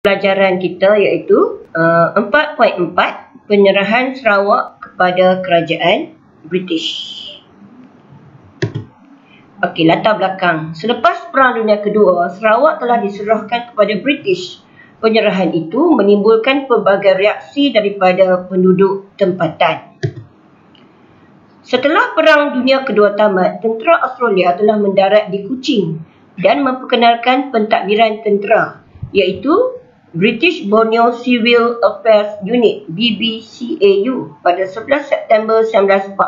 pelajaran kita iaitu 4.4 penyerahan Sarawak kepada kerajaan British. Okey, latar belakang. Selepas Perang Dunia Kedua, Sarawak telah diserahkan kepada British. Penyerahan itu menimbulkan pelbagai reaksi daripada penduduk tempatan. Setelah Perang Dunia Kedua tamat, tentera Australia telah mendarat di Kuching dan memperkenalkan pentadbiran tentera, iaitu British Borneo Civil Affairs Unit (BBCAU) pada 11 September 1945.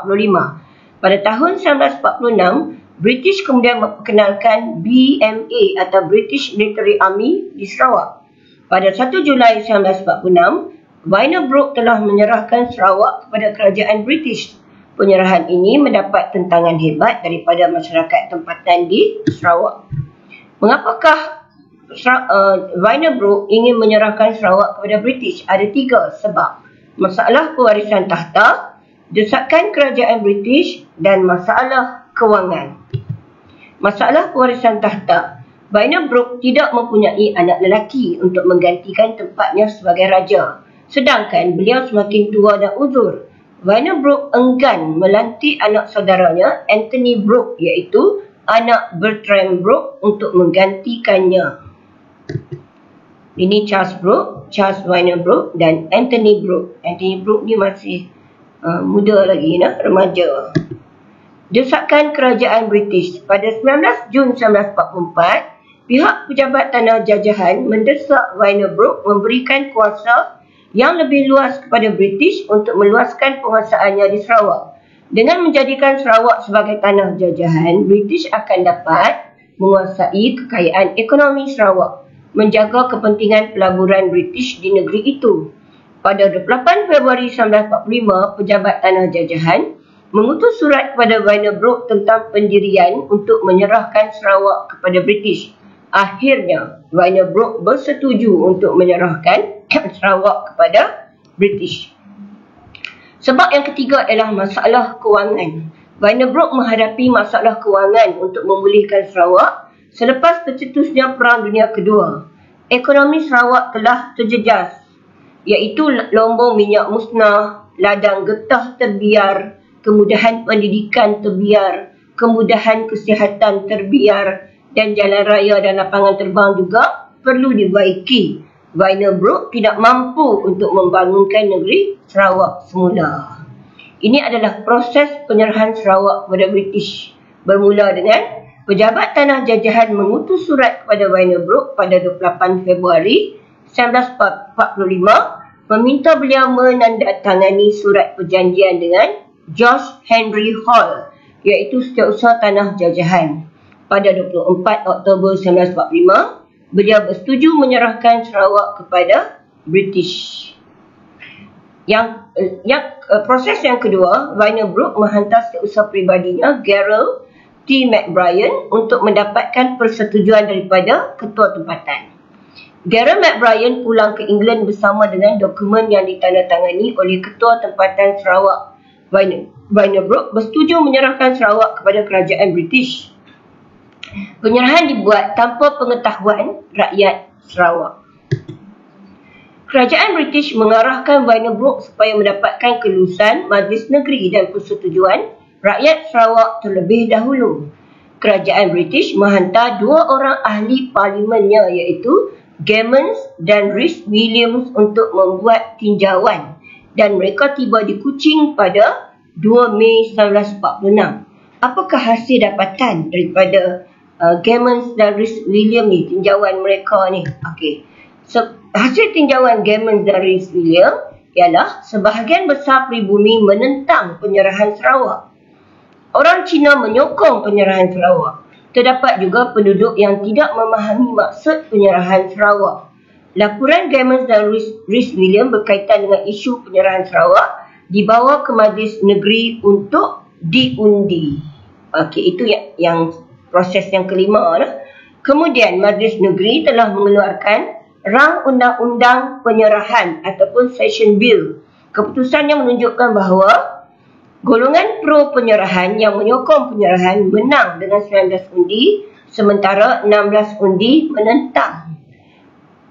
Pada tahun 1946, British kemudian memperkenalkan BMA atau British Military Army di Sarawak. Pada 1 Julai 1946, Wynnebrook telah menyerahkan Sarawak kepada kerajaan British. Penyerahan ini mendapat tentangan hebat daripada masyarakat tempatan di Sarawak. Mengapakah Wynnebrook ingin menyerahkan Sarawak kepada British? Ada 3 sebab. Masalah pewarisan takhta, desakan kerajaan British dan masalah kewangan. Masalah pewarisan takhta. Wynnebrook tidak mempunyai anak lelaki untuk menggantikan tempatnya sebagai raja. Sedangkan beliau semakin tua dan uzur. Wynnebrook enggan melantik anak saudaranya Anthony Brooke, iaitu anak Bertram Brooke, untuk menggantikannya. Ini Charles Brooke, Charles Wynnebrook dan Anthony Brooke. Anthony Brooke ni masih muda lagi, remaja. Desakan kerajaan British. Pada 19 Jun 1944, pihak pejabat tanah jajahan mendesak Wynnebrook memberikan kuasa yang lebih luas kepada British untuk meluaskan penguasaannya di Sarawak. Dengan menjadikan Sarawak sebagai tanah jajahan, British akan dapat menguasai kekayaan ekonomi Sarawak, menjaga kepentingan pelaburan British di negeri itu. Pada 28 Februari 1945, pejabat tanah jajahan mengutus surat kepada Wynnebrook tentang pendirian untuk menyerahkan Sarawak kepada British. Akhirnya, Wynnebrook bersetuju untuk menyerahkan Sarawak kepada British. Sebab yang ketiga adalah masalah kewangan. Wynnebrook menghadapi masalah kewangan untuk memulihkan Sarawak selepas tercetusnya Perang Dunia Kedua. Ekonomi Sarawak telah terjejas, iaitu lombong minyak musnah, ladang getah terbiar, kemudahan pendidikan terbiar, kemudahan kesihatan terbiar, dan jalan raya dan lapangan terbang juga perlu dibaiki. Wynnebrook tidak mampu untuk membangunkan negeri Sarawak semula. Ini adalah proses penyerahan Sarawak kepada British. Bermula dengan pejabat tanah jajahan mengutus surat kepada Wynnebrook pada 28 Februari 1945 meminta beliau menandatangani surat perjanjian dengan George Henry Hall, iaitu Setiausaha Tanah Jajahan. Pada 24 Oktober 1945, beliau bersetuju menyerahkan Sarawak kepada British. Proses yang kedua, Wynnebrook menghantar setiausaha peribadinya Gerald T. McBrien untuk mendapatkan persetujuan daripada ketua tempatan. Gerald McBrien pulang ke England bersama dengan dokumen yang ditandatangani oleh ketua tempatan Sarawak. Wynnebrook bersetuju menyerahkan Sarawak kepada kerajaan British. Penyerahan dibuat tanpa pengetahuan rakyat Sarawak. Kerajaan British mengarahkan Wynnebrook supaya mendapatkan kelulusan Majlis Negeri dan persetujuan rakyat Sarawak terlebih dahulu. Kerajaan British menghantar 2 orang ahli parlimennya, iaitu Gammons dan Rhys Williams, untuk membuat tinjauan, dan mereka tiba di Kuching pada 2 Mei 1946. Apakah hasil dapatan daripada Gammons dan Rhys Williams ni, tinjauan mereka ni? Okey. Hasil tinjauan Gammons dan Rhys Williams ialah sebahagian besar pribumi menentang penyerahan Sarawak. Orang Cina menyokong penyerahan Sarawak. Terdapat juga penduduk yang tidak memahami maksud penyerahan Sarawak. Laporan Gammons dan Rhys Williams berkaitan dengan isu penyerahan Sarawak dibawa ke Majlis Negeri untuk diundi. Okey, itu yang proses yang kelima. Kemudian Majlis Negeri telah mengeluarkan Rang Undang-Undang Penyerahan ataupun Session Bill. Keputusannya menunjukkan bahawa golongan pro penyerahan yang menyokong penyerahan menang dengan 19 undi, sementara 16 undi menentang.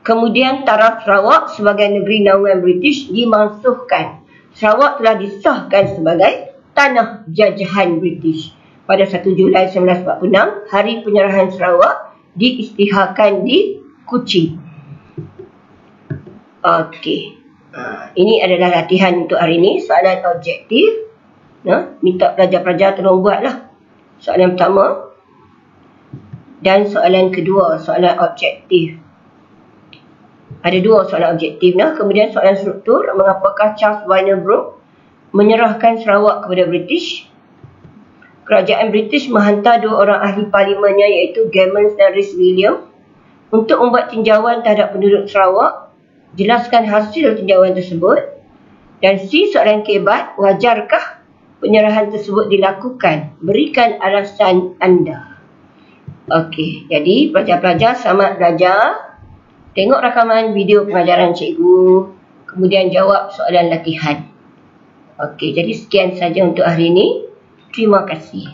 Kemudian taraf Sarawak sebagai negeri naungan British dimansuhkan. Sarawak telah disahkan sebagai tanah jajahan British. Pada 1 Julai 1946, hari penyerahan Sarawak diisytiharkan di Kuching. Okey. Ini adalah latihan untuk hari ini. Soalan objektif. Minta pelajar-pelajar tolong buatlah. Soalan pertama. Dan soalan kedua, soalan objektif. Ada 2 soalan objektif. Kemudian soalan struktur. Mengapakah Charles Wyner-Brooke menyerahkan Sarawak kepada British? Kerajaan British menghantar 2 orang ahli parlimennya iaitu Gammons dan Rhys-William untuk membuat tinjauan terhadap penduduk Sarawak. Jelaskan hasil tinjauan tersebut. Dan C, soalan kebat, wajarkah penyerahan tersebut dilakukan? Berikan alasan anda. Okey, jadi pelajar-pelajar selamat belajar. Tengok rakaman video pengajaran cikgu, kemudian jawab soalan latihan. Okey, jadi sekian saja untuk hari ini. Terima kasih.